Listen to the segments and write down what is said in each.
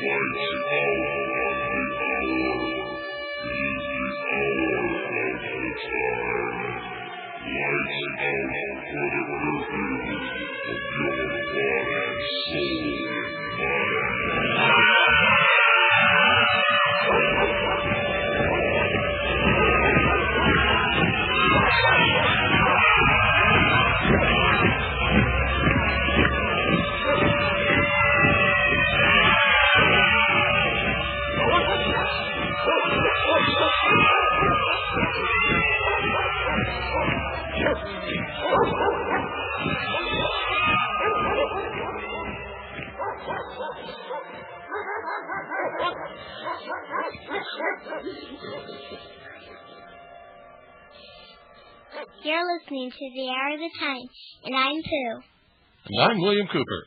You're listening to The Hour of the Time, and I'm Pooh. And I'm William Cooper.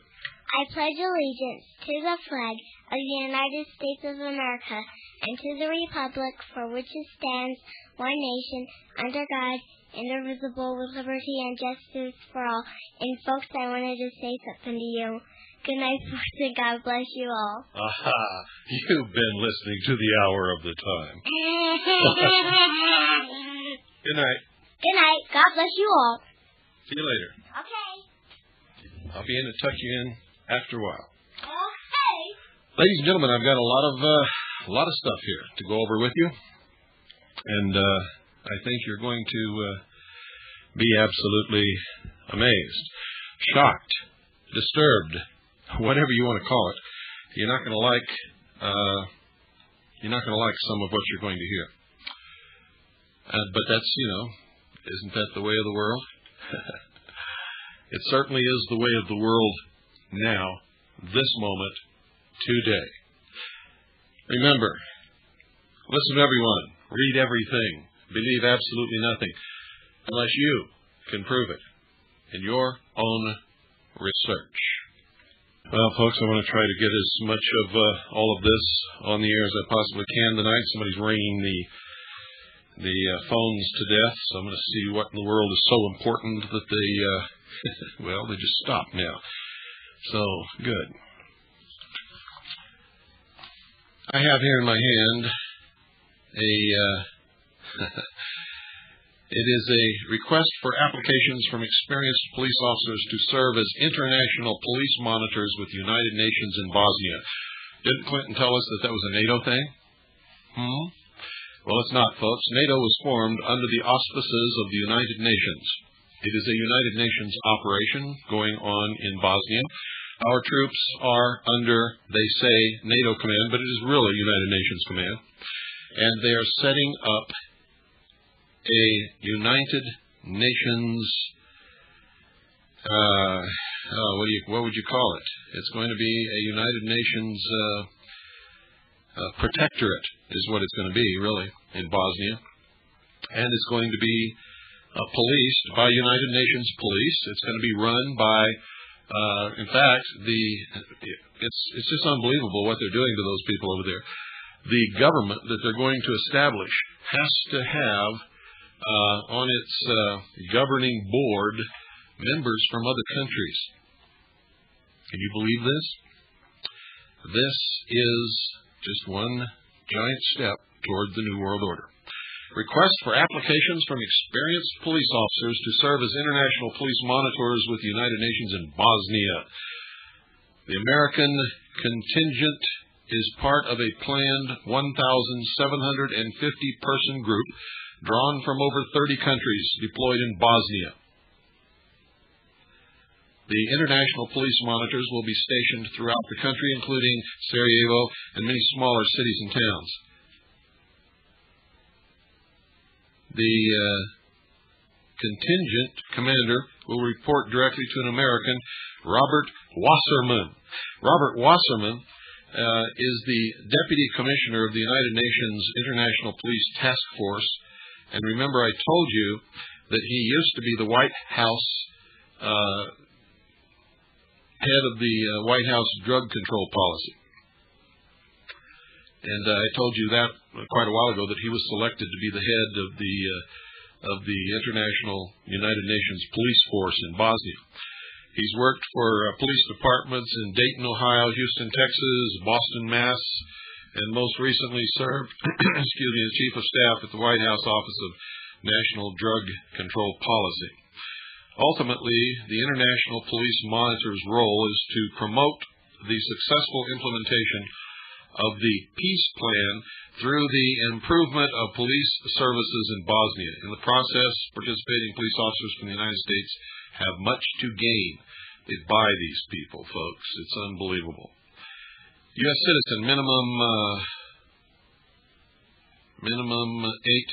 I pledge allegiance to the flag of the United States of America and to the republic for which it stands, one nation, under God, indivisible, with liberty and justice for all. And folks, I wanted to say something to you. Good night, folks, and God bless you all. Aha! You've been listening to The Hour of the Time. Good night. Good night. God bless you all. See you later. Okay. I'll be in to tuck you in after a while. Okay. Ladies and gentlemen, I've got a lot of stuff here to go over with you, and I think you're going to be absolutely amazed, shocked, disturbed, whatever you want to call it. You're not going to like some of what you're going to hear. But that's, isn't that the way of the world? It certainly is the way of the world now, this moment, today. Remember, listen everyone, read everything, believe absolutely nothing, unless you can prove it in your own research. Well, folks, I want to try to get as much of all of this on the air as I possibly can tonight. Somebody's ringing the phones to death, so I'm going to see what in the world is so important that they, they just stopped now. So, good. I have here in my hand it is a request for applications from experienced police officers to serve as international police monitors with the United Nations in Bosnia. Didn't Clinton tell us that was a NATO thing? Well, it's not, folks. NATO was formed under the auspices of the United Nations. It is a United Nations operation going on in Bosnia. Our troops are under, they say, NATO command, but it is really United Nations command. And they are setting up a United Nations, what would you call it? It's going to be a United Nations protectorate is what it's going to be, really, in Bosnia. And it's going to be policed by United Nations police. It's going to be run by, in fact, it's just unbelievable what they're doing to those people over there. The government that they're going to establish has to have on its governing board members from other countries. Can you believe this? This is just one giant step toward the New World Order. Request for applications from experienced police officers to serve as international police monitors with the United Nations in Bosnia. The American contingent is part of a planned 1,750-person group drawn from over 30 countries deployed in Bosnia. The international police monitors will be stationed throughout the country, including Sarajevo and many smaller cities and towns. The contingent commander will report directly to an American, Robert Wasserman. Robert Wasserman is the Deputy Commissioner of the United Nations International Police Task Force. And remember, I told you that he used to be the White House head of the White House drug control policy. And I told you that quite a while ago, that he was selected to be the head of the International United Nations Police Force in Bosnia. He's worked for police departments in Dayton, Ohio, Houston, Texas, Boston, Mass., and most recently served as Chief of Staff at the White House Office of National Drug Control Policy. Ultimately, the International Police Monitor's role is to promote the successful implementation of the peace plan through the improvement of police services in Bosnia. In the process, participating police officers from the United States have much to gain. They buy these people, folks. It's unbelievable. U.S. citizen, minimum 8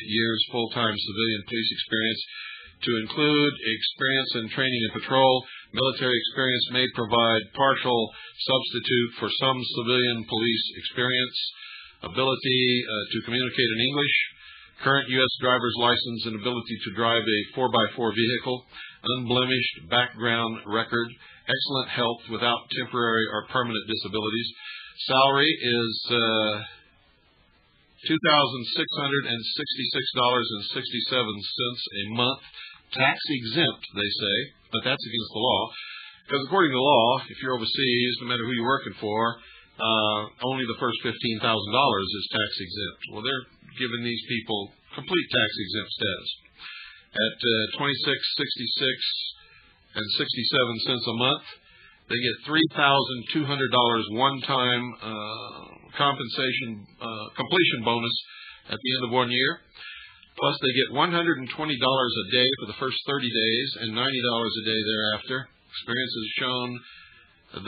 years full-time civilian police experience, to include experience in training and patrol. Military experience may provide partial substitute for some civilian police experience. Ability to communicate in English. Current U.S. driver's license and ability to drive a 4x4 vehicle. Unblemished background record. Excellent health without temporary or permanent disabilities. Salary is $2,666.67 a month. Tax exempt, they say, but that's against the law. Because according to law, if you're overseas, no matter who you're working for, only the first $15,000 is tax exempt. Well, they're giving these people complete tax exempt status. At $26.66 and 67 cents a month, they get $3,200 one-time compensation completion bonus at the end of 1 year. Plus, they get $120 a day for the first 30 days and $90 a day thereafter. Experience has shown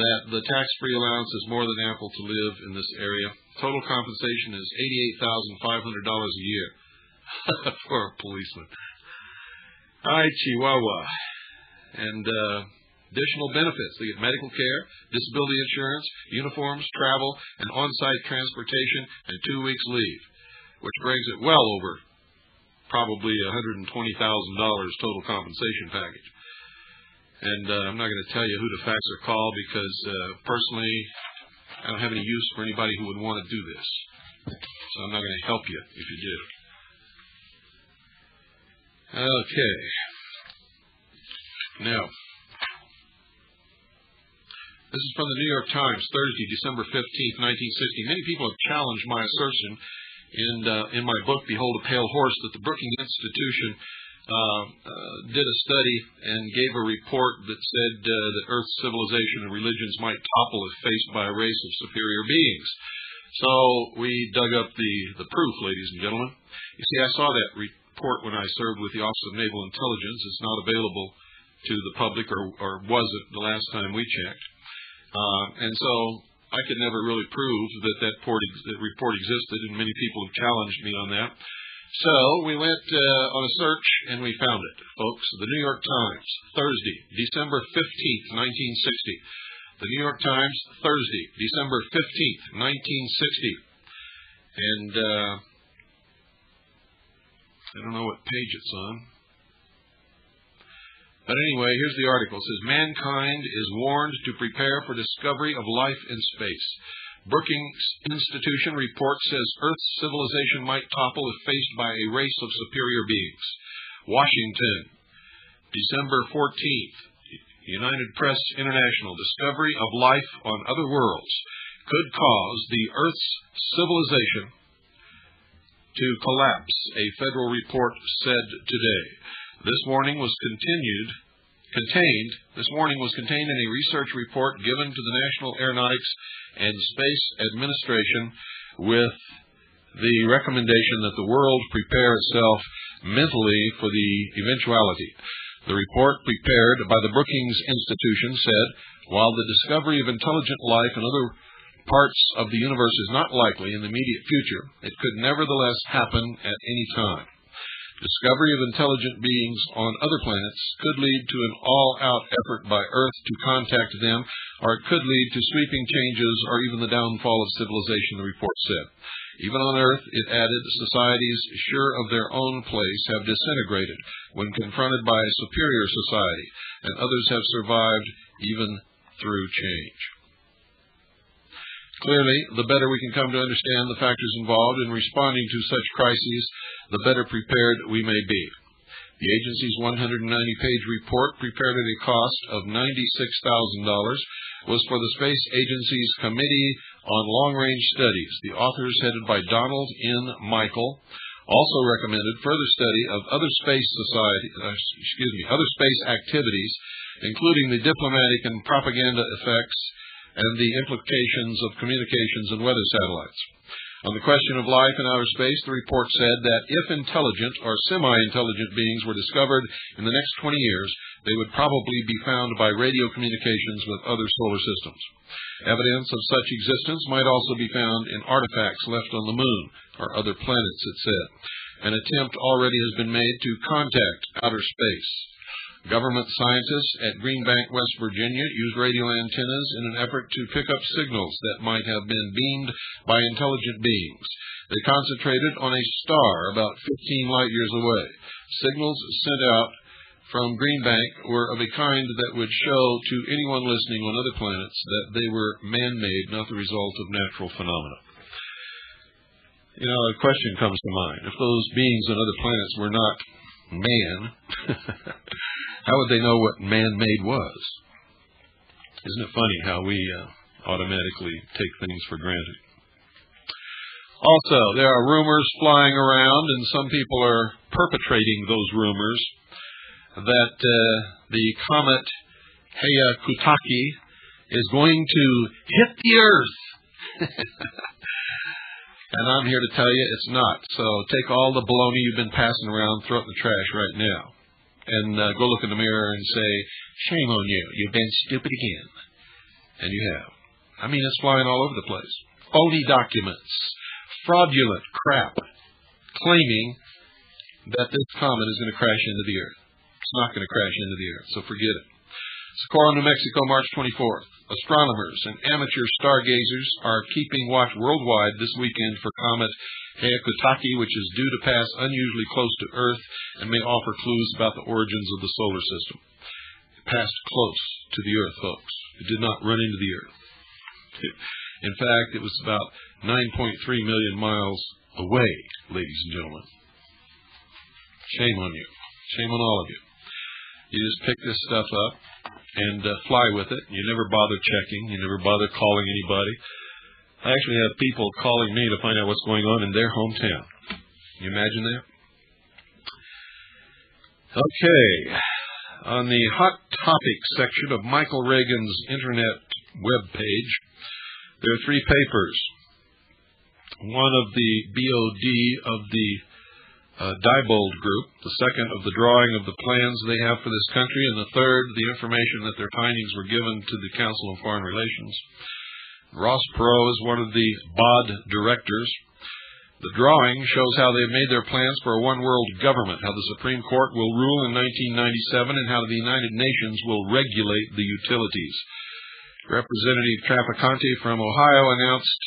that the tax-free allowance is more than ample to live in this area. Total compensation is $88,500 a year for a policeman. Hi, Chihuahua. And additional benefits. They get medical care, disability insurance, uniforms, travel, and on-site transportation, and 2 weeks leave, which brings it well over probably $120,000 total compensation package. And I'm not going to tell you who to fax or call because personally I don't have any use for anybody who would want to do this. So I'm not going to help you if you do. Okay. Now, this is from the New York Times, Thursday, December 15th, 1960. Many people have challenged my assertion in my book, Behold a Pale Horse, that the Brookings Institution did a study and gave a report that said that Earth's civilization and religions might topple if faced by a race of superior beings. So we dug up the proof, ladies and gentlemen. You see, I saw that report when I served with the Office of Naval Intelligence. It's not available to the public, or was it the last time we checked. And so I could never really prove that report existed, and many people have challenged me on that. So we went on a search, and we found it, folks. The New York Times, Thursday, December 15th, 1960. The New York Times, Thursday, December 15th, 1960. And I don't know what page it's on. But anyway, here's the article. It says, mankind is warned to prepare for discovery of life in space. Brookings Institution report says Earth's civilization might topple if faced by a race of superior beings. Washington, December 14th. United Press International. Discovery of life on other worlds could cause the Earth's civilization to collapse, a federal report said today. This warning was contained in a research report given to the National Aeronautics and Space Administration with the recommendation that the world prepare itself mentally for the eventuality. The report prepared by the Brookings Institution said, while the discovery of intelligent life in other parts of the universe is not likely in the immediate future, it could nevertheless happen at any time. Discovery of intelligent beings on other planets could lead to an all-out effort by Earth to contact them, or it could lead to sweeping changes or even the downfall of civilization, the report said. Even on Earth, it added, societies sure of their own place have disintegrated when confronted by a superior society, and others have survived even through change. Clearly, the better we can come to understand the factors involved in responding to such crises, the better prepared we may be. The agency's 190-page report, prepared at a cost of $96,000, was for the Space Agency's Committee on Long-Range Studies. The authors, headed by Donald N. Michael, also recommended further study of other space activities, including the diplomatic and propaganda effects and the implications of communications and weather satellites. On the question of life in outer space, the report said that if intelligent or semi-intelligent beings were discovered in the next 20 years, they would probably be found by radio communications with other solar systems. Evidence of such existence might also be found in artifacts left on the moon or other planets, it said. An attempt already has been made to contact outer space. Government scientists at Green Bank, West Virginia, used radio antennas in an effort to pick up signals that might have been beamed by intelligent beings. They concentrated on a star about 15 light years away. Signals sent out from Green Bank were of a kind that would show to anyone listening on other planets that they were man-made, not the result of natural phenomena. You know, a question comes to mind. If those beings on other planets were not man, how would they know what man-made was? Isn't it funny how we automatically take things for granted? Also, there are rumors flying around, and some people are perpetrating those rumors, that the comet Hyakutake is going to hit the Earth. And I'm here to tell you it's not. So take all the baloney you've been passing around, throw it in the trash right now. And go look in the mirror and say, shame on you, you've been stupid again. And you have. I mean, it's flying all over the place. Phony documents, fraudulent crap, claiming that this comet is going to crash into the Earth. It's not going to crash into the Earth, so forget it. Socorro, New Mexico, March 24th. Astronomers and amateur stargazers are keeping watch worldwide this weekend for comet Hyakutake, which is due to pass unusually close to Earth and may offer clues about the origins of the solar system. It passed close to the Earth, folks. It did not run into the Earth. In fact, it was about 9.3 million miles away, ladies and gentlemen. Shame on you. Shame on all of you. You just pick this stuff up and fly with it. You never bother checking. You never bother calling anybody. I actually have people calling me to find out what's going on in their hometown. Can you imagine that? Okay. On the Hot Topics section of Michael Reagan's internet webpage, there are 3 papers. One of the BOD of the Diebold Group, the second of the drawing of the plans they have for this country, and the third, the information that their findings were given to the Council on Foreign Relations. Ross Perot is one of the BOD directors. The drawing shows how they've made their plans for a one-world government, how the Supreme Court will rule in 1997, and how the United Nations will regulate the utilities. Representative Trafficante from Ohio announced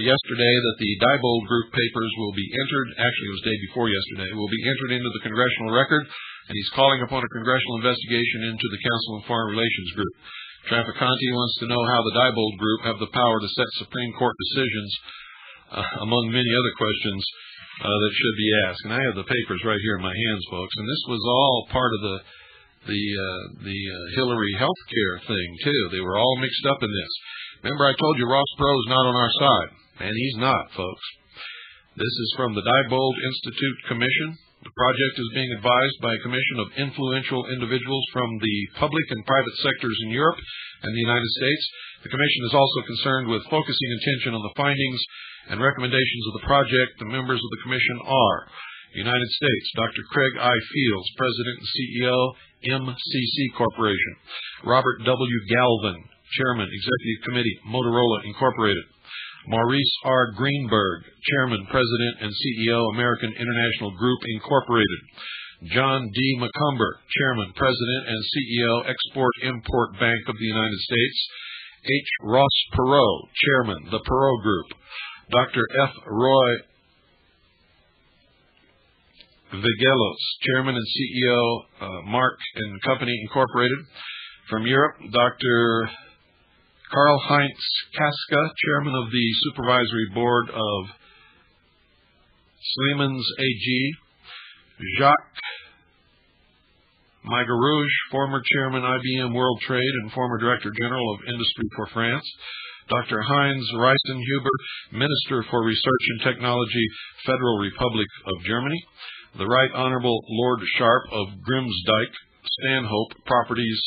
yesterday that the Diebold Group papers will be entered, actually it was the day before yesterday, will be entered into the congressional record, and he's calling upon a congressional investigation into the Council on Foreign Relations Group. Trafficante wants to know how the Diebold Group have the power to set Supreme Court decisions, among many other questions that should be asked. And I have the papers right here in my hands, folks, and this was all part of the Hillary health care thing, too. They were all mixed up in this. Remember, I told you Ross Perot is not on our side. And he's not, folks. This is from the Diebold Institute Commission. The project is being advised by a commission of influential individuals from the public and private sectors in Europe and the United States. The commission is also concerned with focusing attention on the findings and recommendations of the project. The members of the commission are United States, Dr. Craig I. Fields, President and CEO, MCC Corporation. Robert W. Galvin, Chairman, Executive Committee, Motorola Incorporated. Maurice R. Greenberg, Chairman, President, and CEO, American International Group, Incorporated. John D. McCumber, Chairman, President, and CEO, Export-Import Bank of the United States. H. Ross Perot, Chairman, The Perot Group. Dr. F. Roy Vagelos, Chairman and CEO, Mark & Company, Incorporated. From Europe, Dr. Karl-Heinz Kaska, Chairman of the Supervisory Board of Siemens AG. Jacques Maiga Rouge, former chairman IBM World Trade and former Director General of Industry for France. Dr. Heinz Reisenhuber, Minister for Research and Technology, Federal Republic of Germany. The Right Honorable Lord Sharp of Grimsdyke Stanhope Properties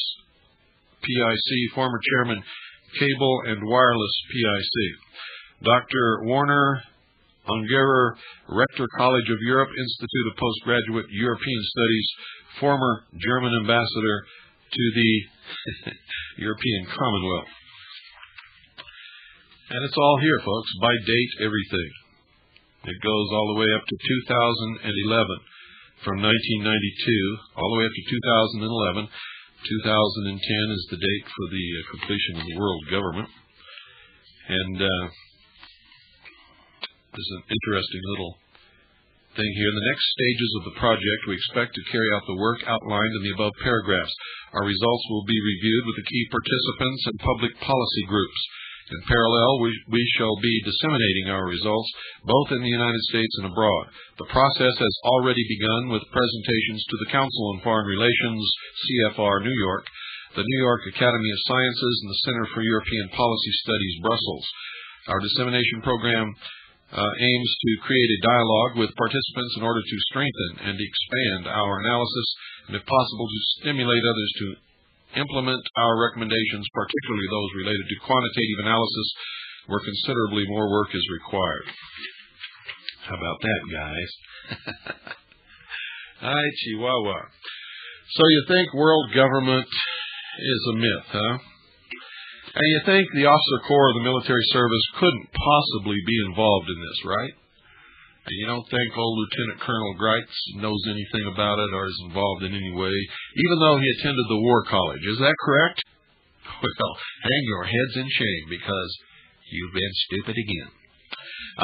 PIC, former chairman Cable and Wireless PIC. Dr. Warner Ungerer, Rector College of Europe, Institute of Postgraduate European Studies, former German ambassador to the European Commonwealth. And it's all here, folks, by date, everything. It goes all the way up to 2011, from 1992, all the way up to 2011. 2010 is the date for the completion of the world government. And there's an interesting little thing here. In the next stages of the project, we expect to carry out the work outlined in the above paragraphs. Our results will be reviewed with the key participants and public policy groups. In parallel, we shall be disseminating our results both in the United States and abroad. The process has already begun with presentations to the Council on Foreign Relations, CFR, New York, the New York Academy of Sciences, and the Center for European Policy Studies, Brussels. Our dissemination program aims to create a dialogue with participants in order to strengthen and expand our analysis, and if possible, to stimulate others to implement our recommendations, particularly those related to quantitative analysis, where considerably more work is required. How about that, guys? Hi, Chihuahua. So you think world government is a myth, huh? And you think the officer corps of the military service couldn't possibly be involved in this, right? And you don't think old Lieutenant Colonel Greitz knows anything about it or is involved in any way, even though he attended the War College. Is that correct? Well, hang your heads in shame, because you've been stupid again.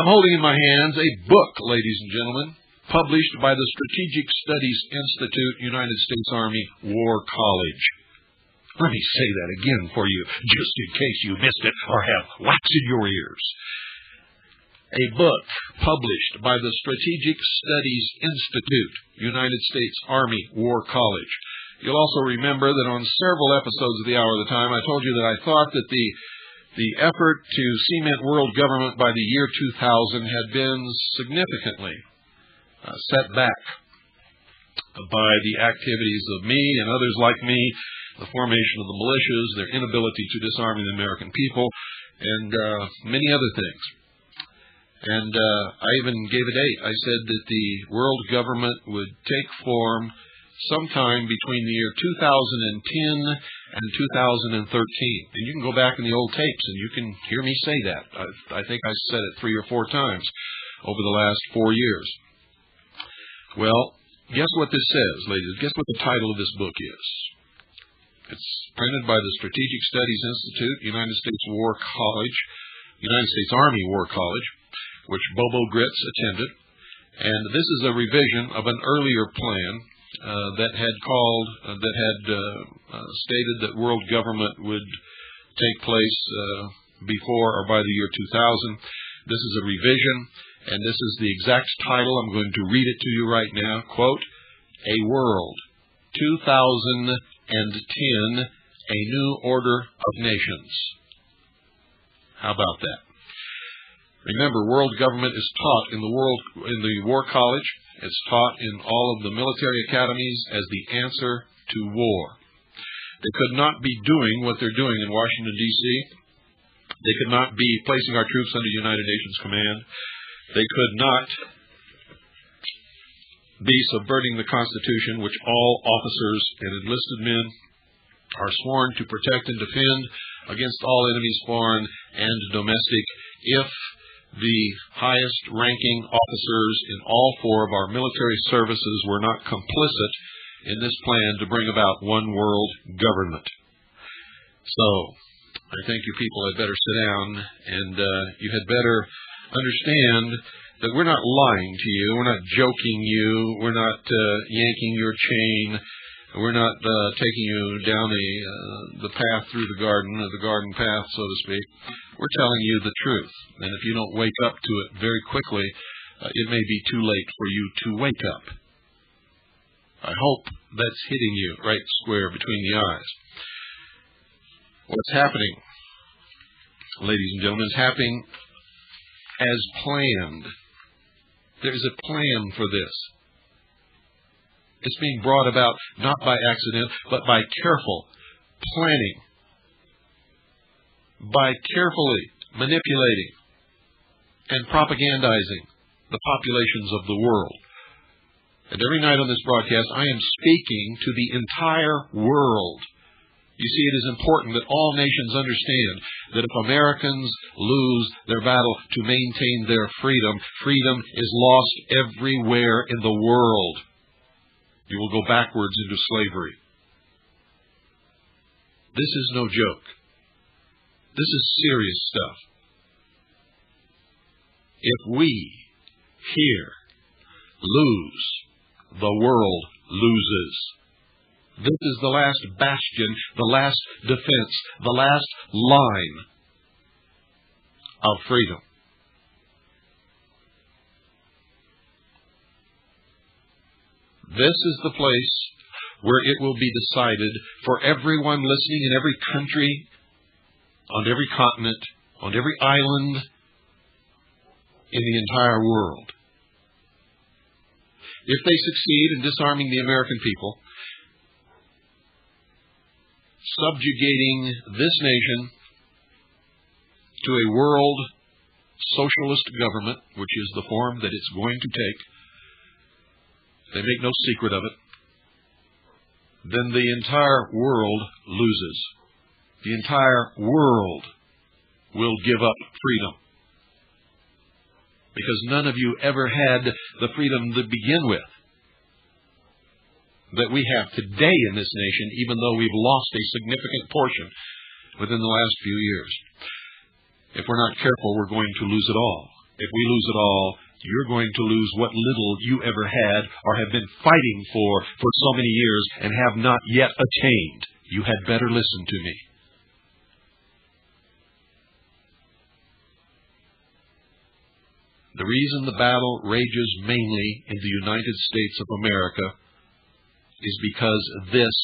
I'm holding in my hands a book, ladies and gentlemen, published by the Strategic Studies Institute, United States Army War College. Let me say that again for you, just in case you missed it or have wax in your ears. A book published by the Strategic Studies Institute, United States Army War College. You'll also remember that on several episodes of the Hour of the Time, I told you that I thought that the effort to cement world government by the year 2000 had been significantly set back by the activities of me and others like me, the formation of the militias, their inability to disarm the American people, and many other things. And I even gave a date. I said that the world government would take form sometime between the year 2010 and 2013. And you can go back in the old tapes and you can hear me say that. I think I said it 3 or 4 times over the last 4 years. Well, guess what this says, ladies? Guess what the title of this book is? It's printed by the Strategic Studies Institute, United States Army War College, which Bobo Gritz attended. And this is a revision of an earlier plan that had stated that world government would take place before or by the year 2000. This is a revision, and this is the exact title. I'm going to read it to you right now. Quote, A World, 2010, A New Order of Nations. How about that? Remember, world government is taught in the War College. It's taught in all of the military academies as the answer to war. They could not be doing what they're doing in Washington, D.C. They could not be placing our troops under United Nations command. They could not be subverting the Constitution, which all officers and enlisted men are sworn to protect and defend against all enemies, foreign and domestic, if the highest-ranking officers in all 4 of our military services were not complicit in this plan to bring about one world government. So, I think you people had better sit down, and you had better understand that we're not lying to you, we're not joking you, we're not yanking your chain, we're not taking you down the path through the garden, or the garden path, so to speak. We're telling you the truth. And if you don't wake up to it very quickly, it may be too late for you to wake up. I hope that's hitting you right square between the eyes. What's happening, ladies and gentlemen, is happening as planned. There's a plan for this. It's being brought about not by accident, but by careful planning, by carefully manipulating and propagandizing the populations of the world. And every night on this broadcast, I am speaking to the entire world. You see, it is important that all nations understand that if Americans lose their battle to maintain their freedom, freedom is lost everywhere in the world. You will go backwards into slavery. This is no joke. This is serious stuff. If we here lose, the world loses. This is the last bastion, the last defense, the last line of freedom. This is the place where it will be decided for everyone listening in every country, on every continent, on every island in the entire world. If they succeed in disarming the American people, subjugating this nation to a world socialist government, which is the form that it's going to take, they make no secret of it, then the entire world loses. The entire world will give up freedom. Because none of you ever had the freedom to begin with that we have today in this nation, even though we've lost a significant portion within the last few years. If we're not careful, we're going to lose it all. If we lose it all, you're going to lose what little you ever had or have been fighting for so many years and have not yet attained. You had better listen to me. The reason the battle rages mainly in the United States of America is because this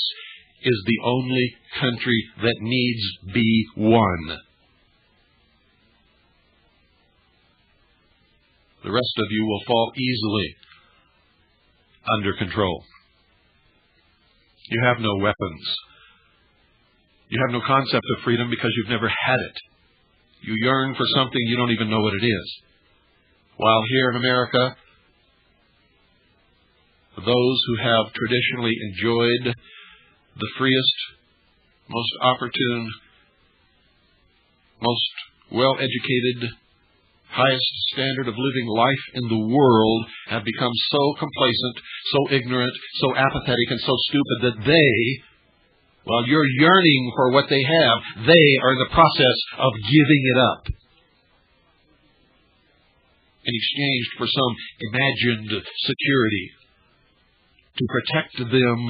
is the only country that needs be won. The rest of you will fall easily under control. You have no weapons. You have no concept of freedom because you've never had it. You yearn for something you don't even know what it is. While here in America, those who have traditionally enjoyed the freest, most opportune, most well-educated, highest standard of living life in the world have become so complacent, so ignorant, so apathetic, and so stupid that they, while you're yearning for what they have, they are in the process of giving it up in exchange for some imagined security to protect them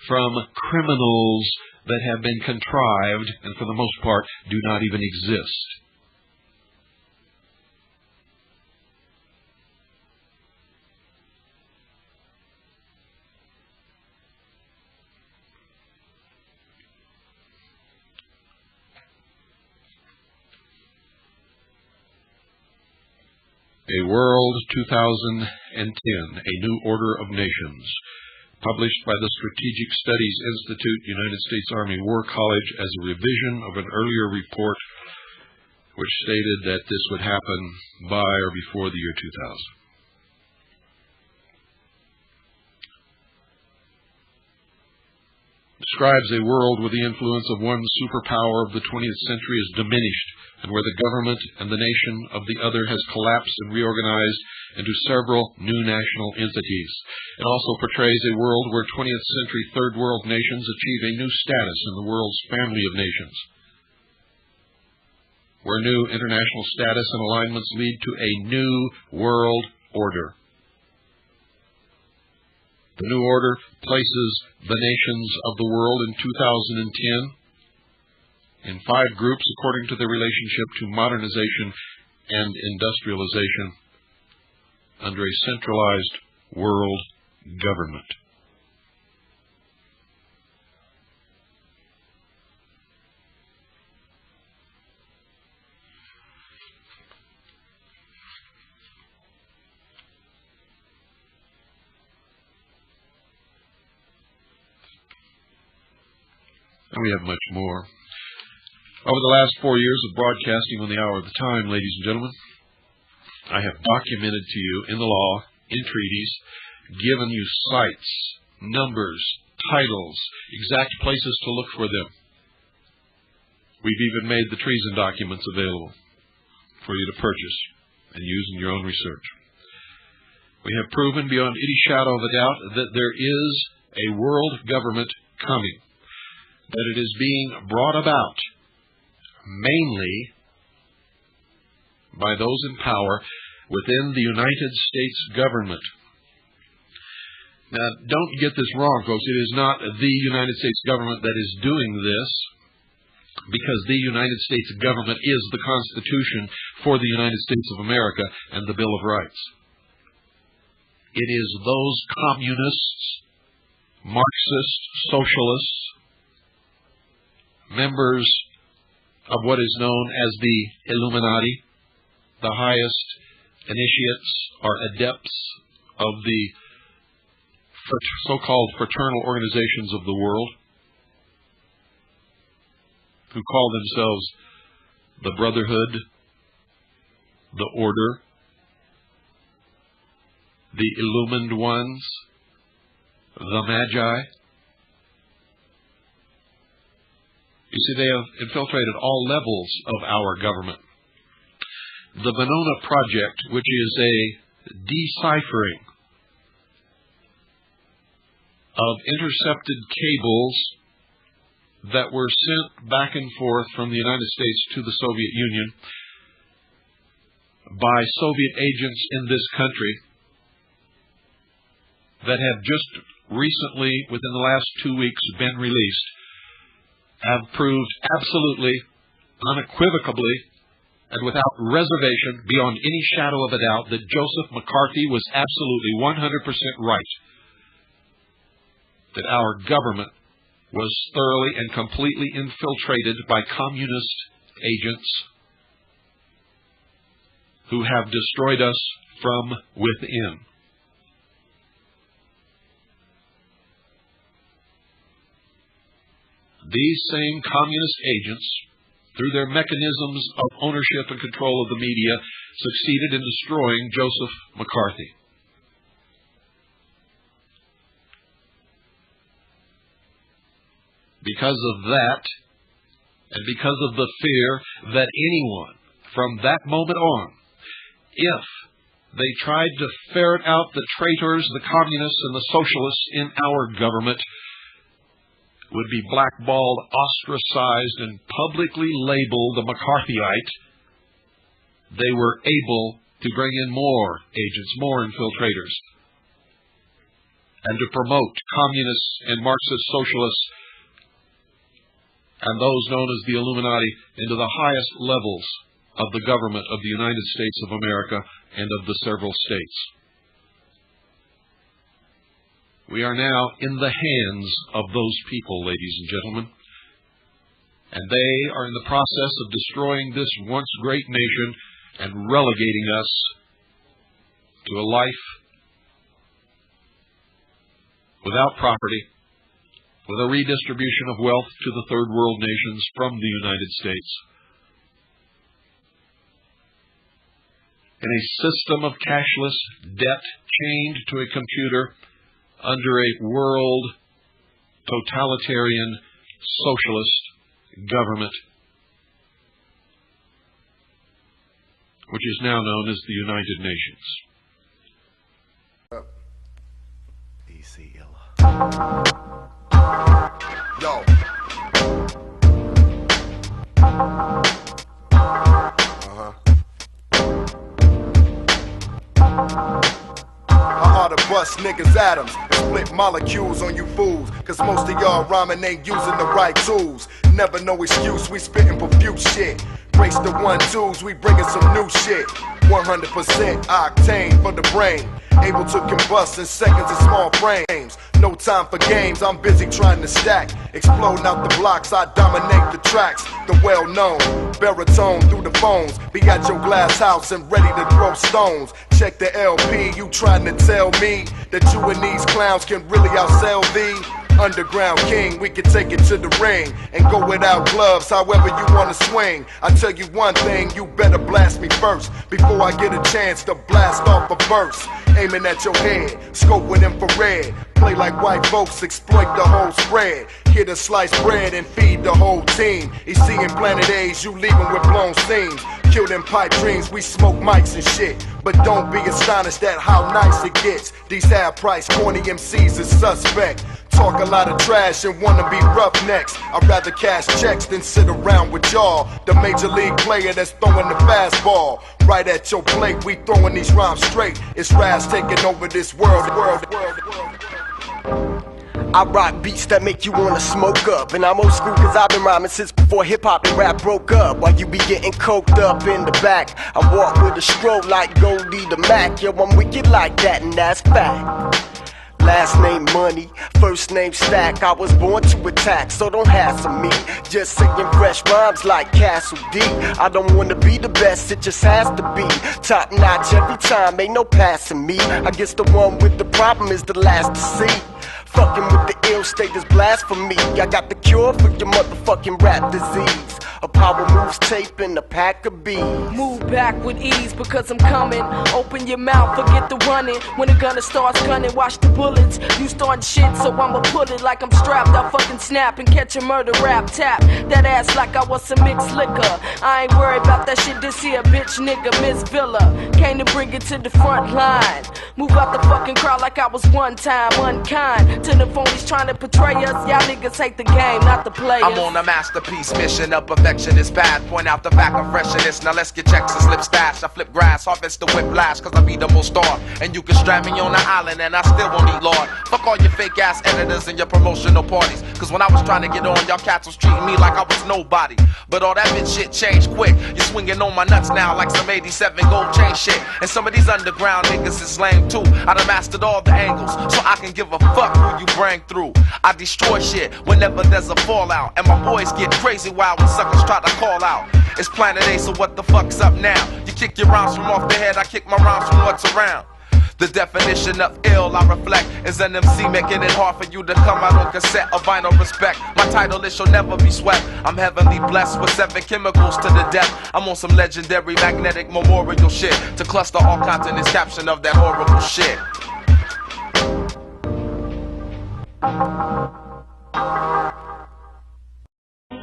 from criminals that have been contrived and for the most part do not even exist. A World 2010, A New Order of Nations, published by the Strategic Studies Institute, United States Army War College, as a revision of an earlier report which stated that this would happen by or before the year 2000. Describes a world where the influence of one superpower of the 20th century is diminished and where the government and the nation of the other has collapsed and reorganized into several new national entities. It also portrays a world where 20th century third world nations achieve a new status in the world's family of nations, where new international status and alignments lead to a new world order. The new order places the nations of the world in 2010 in 5 groups according to their relationship to modernization and industrialization under a centralized world government. And we have much more. Over the last 4 years of broadcasting on the Hour of the Time, ladies and gentlemen, I have documented to you in the law, in treaties, given you sites, numbers, titles, exact places to look for them. We've even made the treason documents available for you to purchase and use in your own research. We have proven beyond any shadow of a doubt that there is a world government coming, that it is being brought about mainly by those in power within the United States government. Now, don't get this wrong, folks. It is not the United States government that is doing this, because the United States government is the Constitution for the United States of America and the Bill of Rights. It is those communists, Marxists, socialists, members of what is known as the Illuminati, the highest initiates or adepts of the so-called fraternal organizations of the world, who call themselves the Brotherhood, the Order, the Illumined Ones, the Magi. You see, they have infiltrated all levels of our government. The Venona Project, which is a deciphering of intercepted cables that were sent back and forth from the United States to the Soviet Union by Soviet agents in this country, that have just recently, within the last 2 weeks, been released, have proved absolutely, unequivocally, and without reservation, beyond any shadow of a doubt, that Joseph McCarthy was absolutely 100% right. That our government was thoroughly and completely infiltrated by communist agents who have destroyed us from within. These same communist agents, through their mechanisms of ownership and control of the media, succeeded in destroying Joseph McCarthy. Because of that, and because of the fear that anyone from that moment on, if they tried to ferret out the traitors, the communists, and the socialists in our government, would be blackballed, ostracized, and publicly labeled a McCarthyite, they were able to bring in more agents, more infiltrators, and to promote communists and Marxist socialists and those known as the Illuminati into the highest levels of the government of the United States of America and of the several states. We are now in the hands of those people, ladies and gentlemen, and they are in the process of destroying this once great nation and relegating us to a life without property, with a redistribution of wealth to the third world nations from the United States, in a system of cashless debt chained to a computer under a world totalitarian socialist government, which is now known as the United Nations. Yo. I ought to bust niggas atoms and split molecules on you fools, cause most of y'all rhyming ain't using the right tools. Never no excuse, we spitting profuse shit. Brace the 1-2s, we bringing some new shit. 100% octane for the brain, able to combust in seconds in small frames. No time for games, I'm busy trying to stack. Exploding out the blocks, I dominate the tracks. The well-known baritone through the phones. Be at your glass house and ready to throw stones. Check the LP, you trying to tell me that you and these clowns can really outsell thee? Underground king, we can take it to the ring and go without gloves, however you wanna swing. I tell you one thing, you better blast me first before I get a chance to blast off a verse. Aiming at your head, scope with infrared. Play like white folks, exploit the whole spread. Hit a slice bread and feed the whole team. He's seeing planet A's, you leaving with blown seams. Kill them pipe dreams, we smoke mics and shit. But don't be astonished at how nice it gets. These half-price corny MCs is suspect. Talk a lot of trash and wanna be roughnecks. I'd rather cash checks than sit around with y'all. The major league player that's throwing the fastball right at your plate. We throwing these rhymes straight. It's Raz taking over this world. I rock beats that make you wanna smoke up. And I'm old school cause I've been rhyming since before hip-hop and rap broke up. While you be getting coked up in the back, I walk with a stroke like Goldie the Mac. Yo, I'm wicked like that and that's fact. Last name Money, first name Stack. I was born to attack, so don't hassle me. Just singing fresh rhymes like Castle D. I don't wanna be the best, it just has to be top notch every time, ain't no passing me. I guess the one with the problem is the last to see. Fucking with the ill state is blasphemy. I got the cure for your motherfucking rap disease. A power moves tape and a pack of bees. Move back with ease because I'm coming. Open your mouth, forget the running. When the gunner starts gunning, watch the bullets. You starting shit, so I'ma put it like I'm strapped. I fucking snap and catch a murder rap. Tap that ass like I was some mixed liquor. I ain't worried about that shit, this here bitch nigga, Miss Villa. Came to bring it to the front line. Move out the fucking crowd like I was one time unkind. To the phonies trying to portray us. Y'all niggas hate the game, not the players. I'm on a masterpiece mission of perfectionist path. Point out the fact of freshness. Now let's get checks and slip stash. I flip grass, harvest the whiplash, cause I be the most star. And you can strap me on the island and I still won't eat Lord. Fuck all your fake ass editors and your promotional parties. Cause when I was trying to get on, y'all cats was treating me like I was nobody. But all that bitch shit changed quick. You're swinging on my nuts now like some 87 gold chain shit. And some of these underground niggas is lame too. I done mastered all the angles, so I can give a fuck who you bring through. I destroy shit whenever there's a fallout. And my boys get crazy wild when suckers try to call out. It's Planet A, so what the fuck's up now? You kick your rhymes from off the head, I kick my rhymes from what's around. The definition of ill I reflect is an MC making it hard for you to come out on cassette of vinyl respect. My title list shall never be swept. I'm heavenly blessed with 7 chemicals to the death. I'm on some legendary magnetic memorial shit to cluster all continents caption of that horrible shit.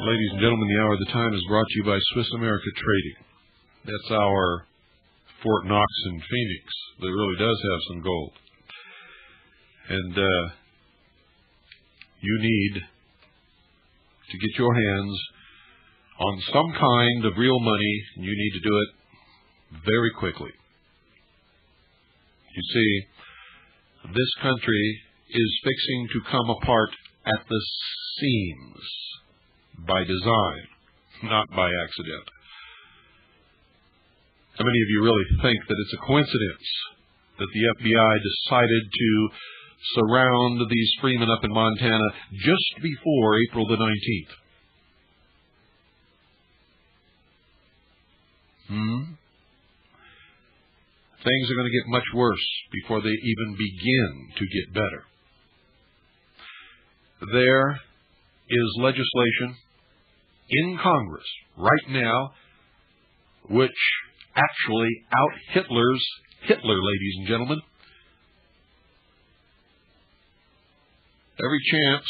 Ladies and gentlemen, the Hour of the Time is brought to you by Swiss America Trading. That's our Fort Knox in Phoenix that really does have some gold. And you need to get your hands on some kind of real money, and you need to do it very quickly. You see, this country is fixing to come apart at the seams by design, not by accident. How many of you really think that it's a coincidence that the FBI decided to surround these freemen up in Montana just before April the 19th? Things are going to get much worse before they even begin to get better. There is legislation in Congress right now which actually out-Hitlers Hitler, ladies and gentlemen. Every chance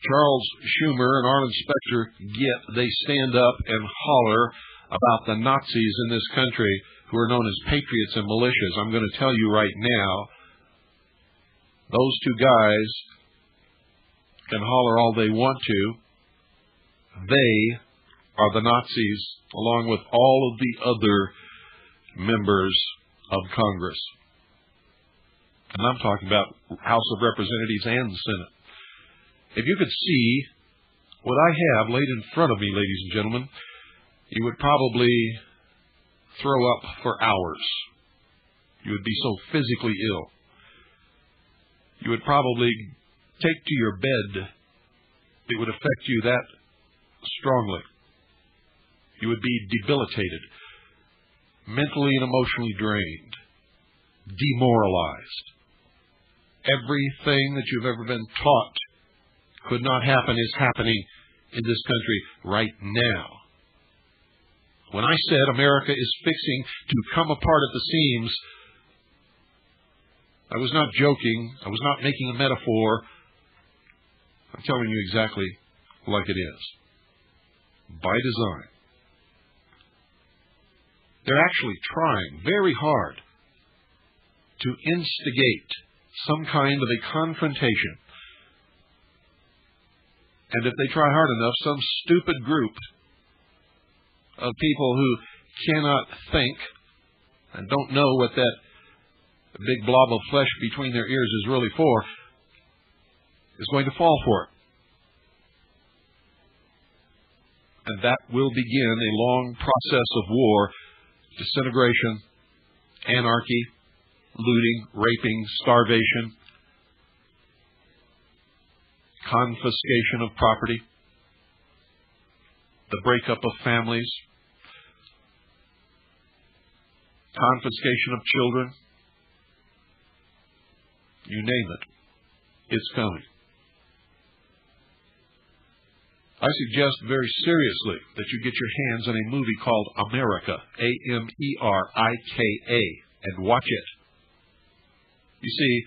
Charles Schumer and Arlen Specter get, they stand up and holler about the Nazis in this country who are known as patriots and militias. I'm going to tell you right now, those two guys can holler all they want to. They are the Nazis, along with all of the other members of Congress. And I'm talking about House of Representatives and Senate. If you could see what I have laid in front of me, ladies and gentlemen, you would probably throw up for hours. You would be so physically ill. You would probably take to your bed. It would affect you that strongly. You would be debilitated, mentally and emotionally drained, demoralized. Everything that you've ever been taught could not happen is happening in this country right now. When I said America is fixing to come apart at the seams, I was not joking. I was not making a metaphor. I'm telling you exactly like it is. By design. They're actually trying very hard to instigate some kind of a confrontation. And if they try hard enough, some stupid group of people who cannot think and don't know what that big blob of flesh between their ears is really for, is going to fall for it. And that will begin a long process of war, disintegration, anarchy, looting, raping, starvation, confiscation of property, the breakup of families, confiscation of children. You name it, it's coming. I suggest very seriously that you get your hands on a movie called America, Amerika, and watch it. You see,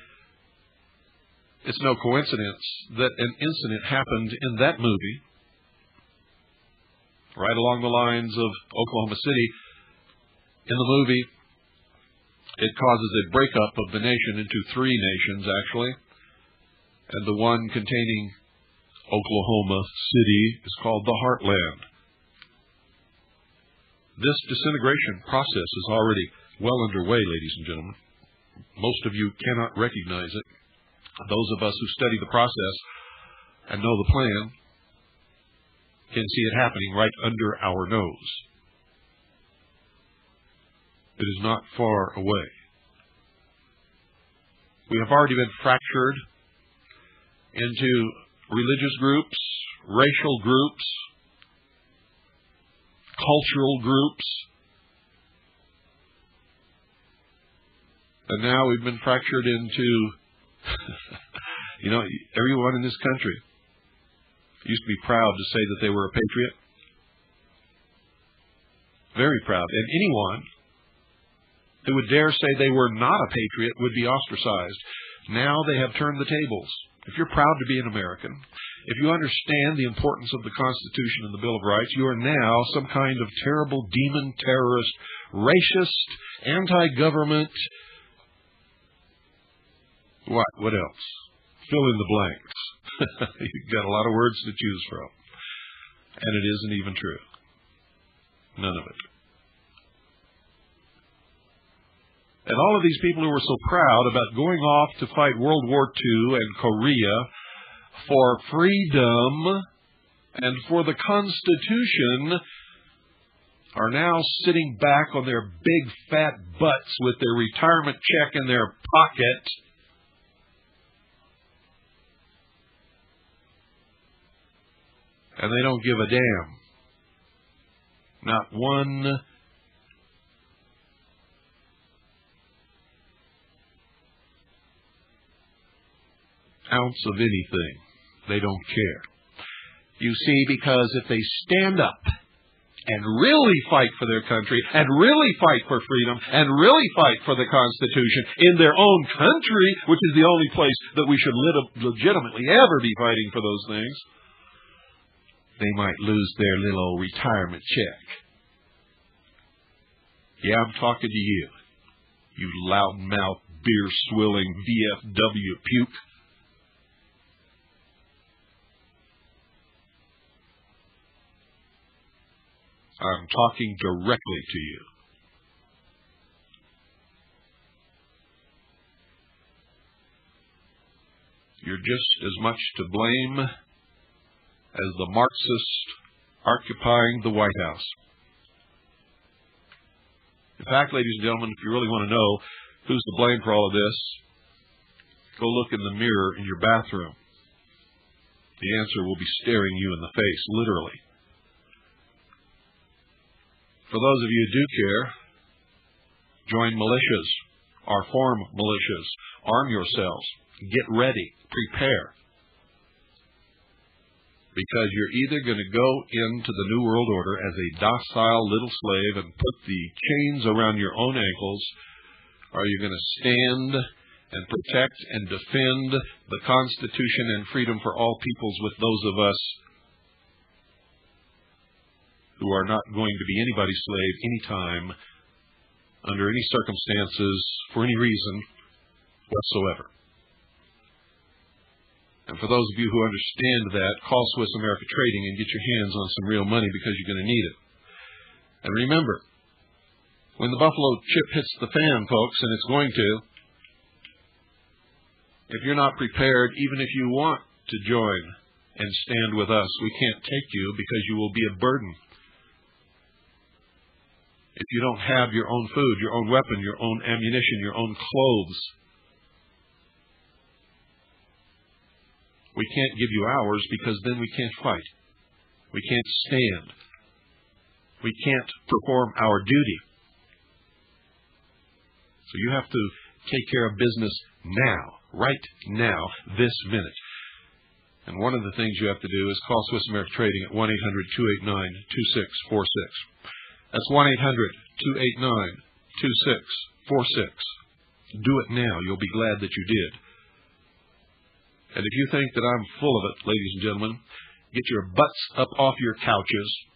it's no coincidence that an incident happened in that movie, right along the lines of Oklahoma City. In the movie, it causes a breakup of the nation into three nations, actually, and the one containing Oklahoma City is called the Heartland. This disintegration process is already well underway, ladies and gentlemen. Most of you cannot recognize it. Those of us who study the process and know the plan can see it happening right under our nose. It is not far away. We have already been fractured into religious groups, racial groups, cultural groups, and now we've been fractured into, everyone in this country used to be proud to say that they were a patriot. Very proud. And anyone who would dare say they were not a patriot would be ostracized. Now they have turned the tables. If you're proud to be an American, if you understand the importance of the Constitution and the Bill of Rights, you are now some kind of terrible demon terrorist, racist, anti-government. What else? Fill in the blanks. You've got a lot of words to choose from. And it isn't even true. None of it. And all of these people who were so proud about going off to fight World War II and Korea for freedom and for the Constitution are now sitting back on their big fat butts with their retirement check in their pocket, and they don't give a damn. Not one ounce of anything. They don't care. You see, because if they stand up and really fight for their country, and really fight for freedom, and really fight for the Constitution in their own country, which is the only place that we should legitimately ever be fighting for those things, they might lose their little old retirement check. Yeah, I'm talking to you, you loudmouth, beer-swilling VFW puke. I'm talking directly to you. You're just as much to blame as the Marxists occupying the White House. In fact, ladies and gentlemen, if you really want to know who's to blame for all of this, go look in the mirror in your bathroom. The answer will be staring you in the face, literally. For those of you who do care, join militias or form militias. Arm yourselves. Get ready. Prepare. because you're either going to go into the New World Order as a docile little slave and put the chains around your own ankles, or you're going to stand and protect and defend the Constitution and freedom for all peoples with those of us who are not going to be anybody's slave anytime, under any circumstances, for any reason whatsoever. And for those of you who understand that, call Swiss America Trading and get your hands on some real money, because you're going to need it. And remember, when the buffalo chip hits the fan, folks, and it's going to, if you're not prepared, even if you want to join and stand with us, we can't take you, because you will be a burden. If you don't have your own food, your own weapon, your own ammunition, your own clothes, we can't give you ours, because then we can't fight. We can't stand. We can't perform our duty. So you have to take care of business now, right now, this minute. And one of the things you have to do is call Swiss America Trading at 1-800-289-2646. That's 1-800-289-2646. Do it now. You'll be glad that you did. And if you think that I'm full of it, ladies and gentlemen, get your butts up off your couches,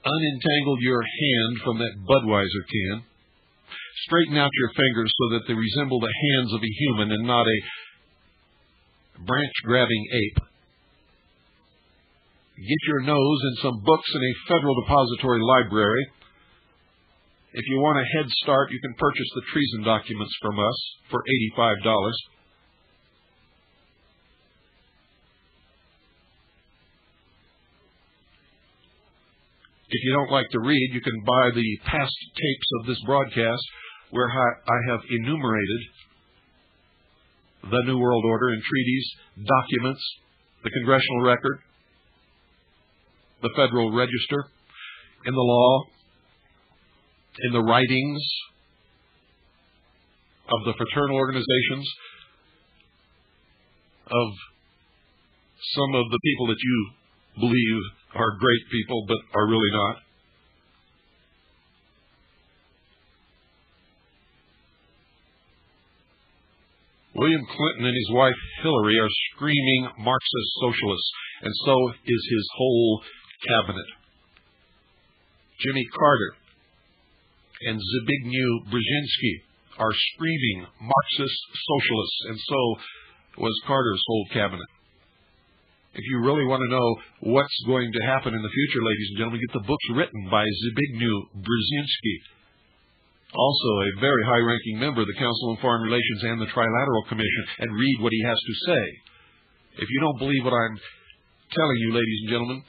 unentangle your hand from that Budweiser can, straighten out your fingers so that they resemble the hands of a human and not a branch-grabbing ape. Get your nose in some books in a Federal Depository Library. If you want a head start, you can purchase the treason documents from us for $85. If you don't like to read, you can buy the past tapes of this broadcast where I have enumerated the New World Order in treaties, documents, the Congressional Record, the Federal Register, in the law, in the writings of the fraternal organizations, of some of the people that you believe are great people but are really not. William Clinton and his wife Hillary are screaming Marxist socialists, and so is his whole cabinet. Jimmy Carter and Zbigniew Brzezinski are screaming Marxist socialists, and so was Carter's whole cabinet. If you really want to know what's going to happen in the future, ladies and gentlemen, get the books written by Zbigniew Brzezinski, also a very high-ranking member of the Council on Foreign Relations and the Trilateral Commission, and read what he has to say. If you don't believe what I'm telling you, ladies and gentlemen,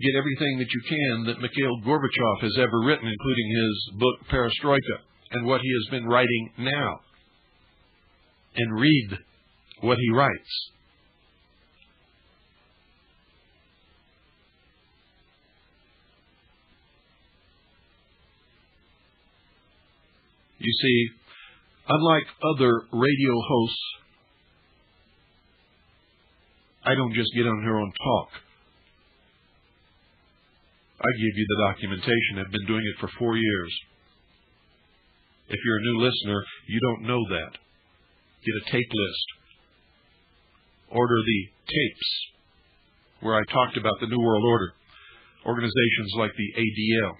get everything that you can that Mikhail Gorbachev has ever written, including his book Perestroika, and what he has been writing now, and read what he writes. You see, unlike other radio hosts, I don't just get on here and talk. I give you the documentation. I've been doing it for 4 years. If you're a new listener, you don't know that. Get a tape list. Order the tapes where I talked about the New World Order, organizations like the ADL,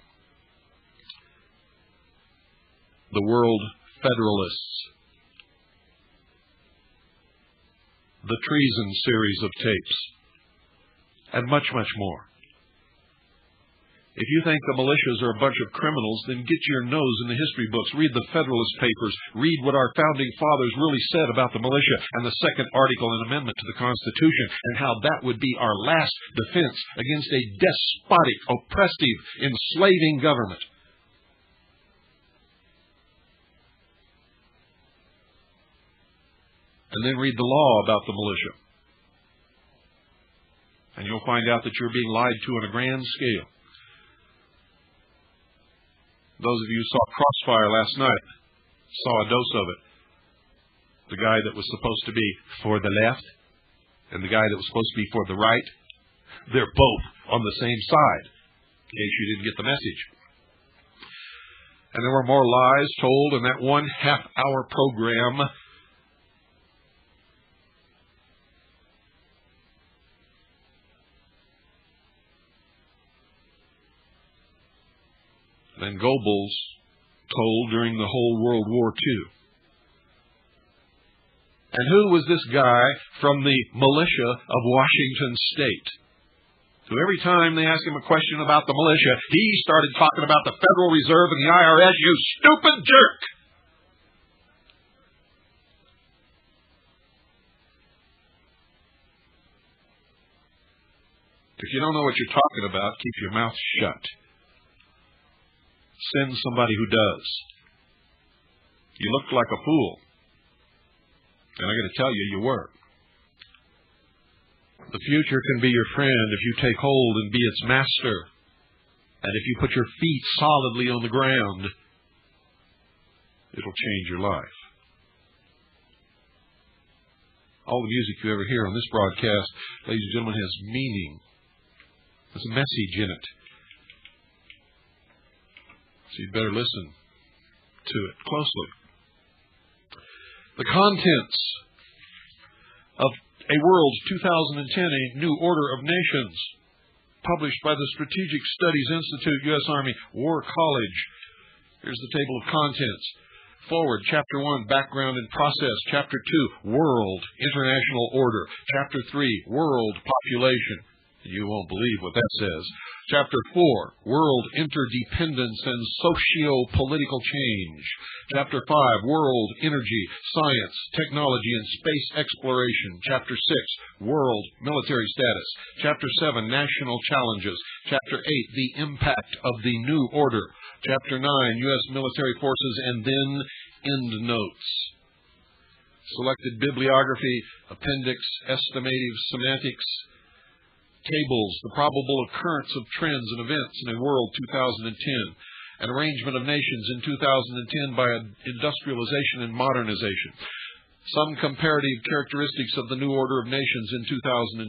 the World Federalists, the Treason series of tapes, and much, much more. If you think the militias are a bunch of criminals, then get your nose in the history books. Read the Federalist Papers. Read what our founding fathers really said about the militia and the second article and amendment to the Constitution, and how that would be our last defense against a despotic, oppressive, enslaving government. And then read the law about the militia. And you'll find out that you're being lied to on a grand scale. Those of you who saw Crossfire last night saw a dose of it. The guy that was supposed to be for the left and the guy that was supposed to be for the right, they're both on the same side, in case you didn't get the message. And there were more lies told in that 1.5 hour program than Goebbels told during the whole World War II. And who was this guy from the militia of Washington State? So every time they asked him a question about the militia, he started talking about the Federal Reserve and the IRS. You stupid jerk! If you don't know what you're talking about, keep your mouth shut. Send somebody who does. You looked like a fool. And I got to tell you, you were. The future can be your friend if you take hold and be its master. And if you put your feet solidly on the ground, it'll change your life. All the music you ever hear on this broadcast, ladies and gentlemen, has meaning. There's a message in it. So you'd better listen to it closely. The contents of A World 2010, A New Order of Nations, published by the Strategic Studies Institute, U.S. Army War College. Here's the table of contents. Forward, Chapter 1, Background and Process. Chapter 2, World, International Order. Chapter 3, World Population. You won't believe what that says. Chapter 4, World Interdependence and Socio-Political Change. Chapter 5, World Energy, Science, Technology, and Space Exploration. Chapter 6, World Military Status. Chapter 7, National Challenges. Chapter 8, The Impact of the New Order. Chapter 9, U.S. Military Forces, and then Endnotes. Selected bibliography, appendix, estimative semantics, tables, the probable occurrence of trends and events in A World 2010, an arrangement of nations in 2010 by industrialization and modernization, some comparative characteristics of the new order of nations in 2010,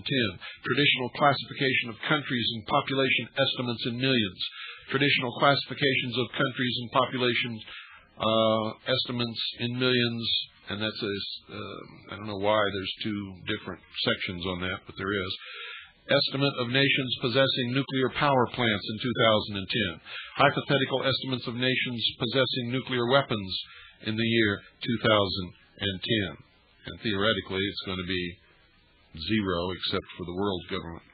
traditional classification of countries and population estimates in millions, traditional classifications of countries and population estimates in millions, and that's I don't know why there's two different sections on that, but there is. Estimate of nations possessing nuclear power plants in 2010. Hypothetical estimates of nations possessing nuclear weapons in the year 2010. And theoretically, it's going to be zero except for the world government.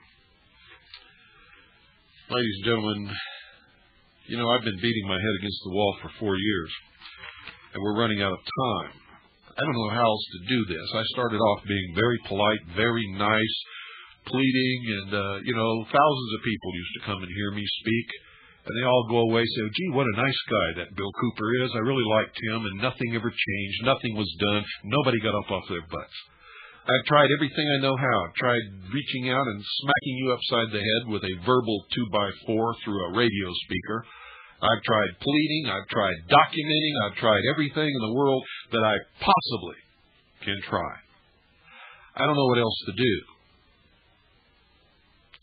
Ladies and gentlemen, you know, I've been beating my head against the wall for 4 years, and we're running out of time. I don't know how else to do this. I started off being very polite, very nice, pleading, and thousands of people used to come and hear me speak, and they all go away and say, gee, what a nice guy that Bill Cooper is. I really liked him, and nothing ever changed. Nothing was done. Nobody got up off their butts. I've tried everything I know how. I've tried reaching out and smacking you upside the head with a verbal 2x4 through a radio speaker. I've tried pleading. I've tried documenting. I've tried everything in the world that I possibly can try. I don't know what else to do.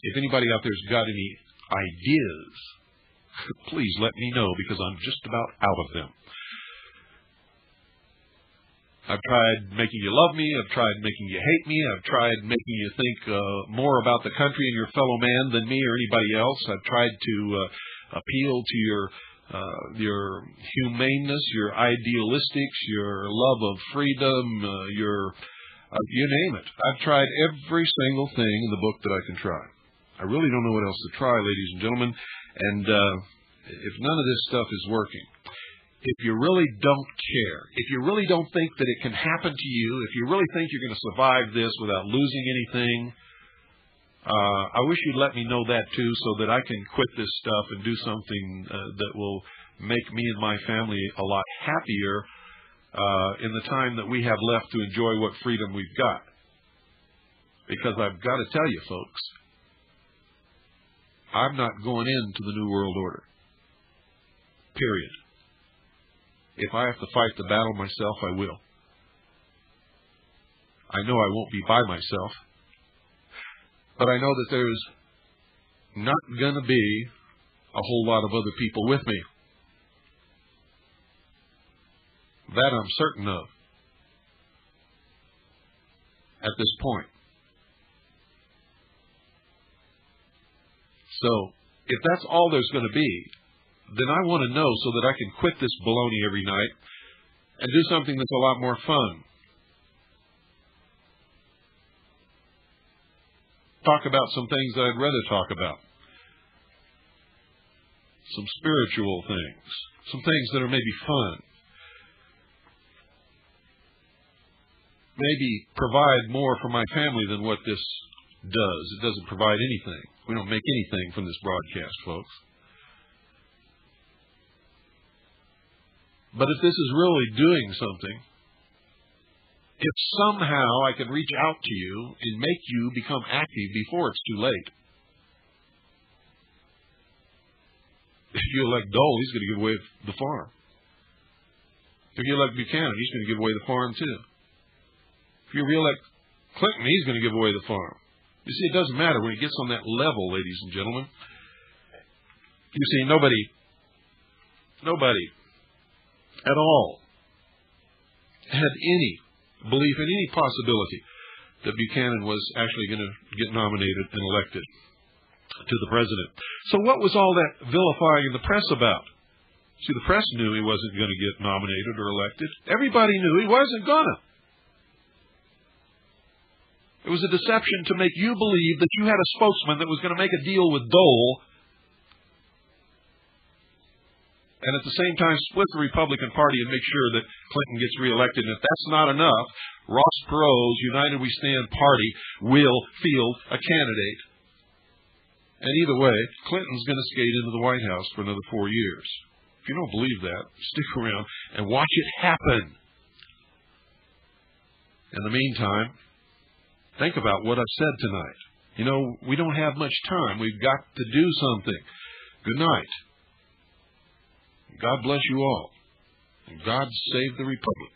If anybody out there's got any ideas, please let me know, because I'm just about out of them. I've tried making you love me. I've tried making you hate me. I've tried making you think more about the country and your fellow man than me or anybody else. I've tried to appeal to your humaneness, your idealistics, your love of freedom, you name it. I've tried every single thing in the book that I can try. I really don't know what else to try, ladies and gentlemen. And if none of this stuff is working, if you really don't care, if you really don't think that it can happen to you, if you really think you're going to survive this without losing anything, I wish you'd let me know that too, so that I can quit this stuff and do something that will make me and my family a lot happier in the time that we have left to enjoy what freedom we've got. Because I've got to tell you, folks, I'm not going into the New World Order. Period. If I have to fight the battle myself, I will. I know I won't be by myself. But I know that there's not going to be a whole lot of other people with me. That I'm certain of at this point. So, if that's all there's going to be, then I want to know so that I can quit this baloney every night and do something that's a lot more fun. Talk about some things that I'd rather talk about. Some spiritual things. Some things that are maybe fun. Maybe provide more for my family than what this does. It doesn't provide anything. We don't make anything from this broadcast, folks. But if this is really doing something, if somehow I can reach out to you and make you become active before it's too late. If you elect Dole, he's going to give away the farm. If you elect Buchanan, he's going to give away the farm too. If you re-elect Clinton, he's going to give away the farm. You see, it doesn't matter when he gets on that level, ladies and gentlemen. You see, nobody at all had any belief in any possibility that Buchanan was actually going to get nominated and elected to the president. So what was all that vilifying in the press about? See, the press knew he wasn't going to get nominated or elected. Everybody knew he wasn't going to. It was a deception to make you believe that you had a spokesman that was going to make a deal with Dole and at the same time split the Republican Party and make sure that Clinton gets reelected. And if that's not enough, Ross Perot's United We Stand party will field a candidate. And either way, Clinton's going to skate into the White House for another 4 years. If you don't believe that, stick around and watch it happen. In the meantime, think about what I've said tonight. You know, we don't have much time. We've got to do something. Good night. God bless you all. And God save the Republic.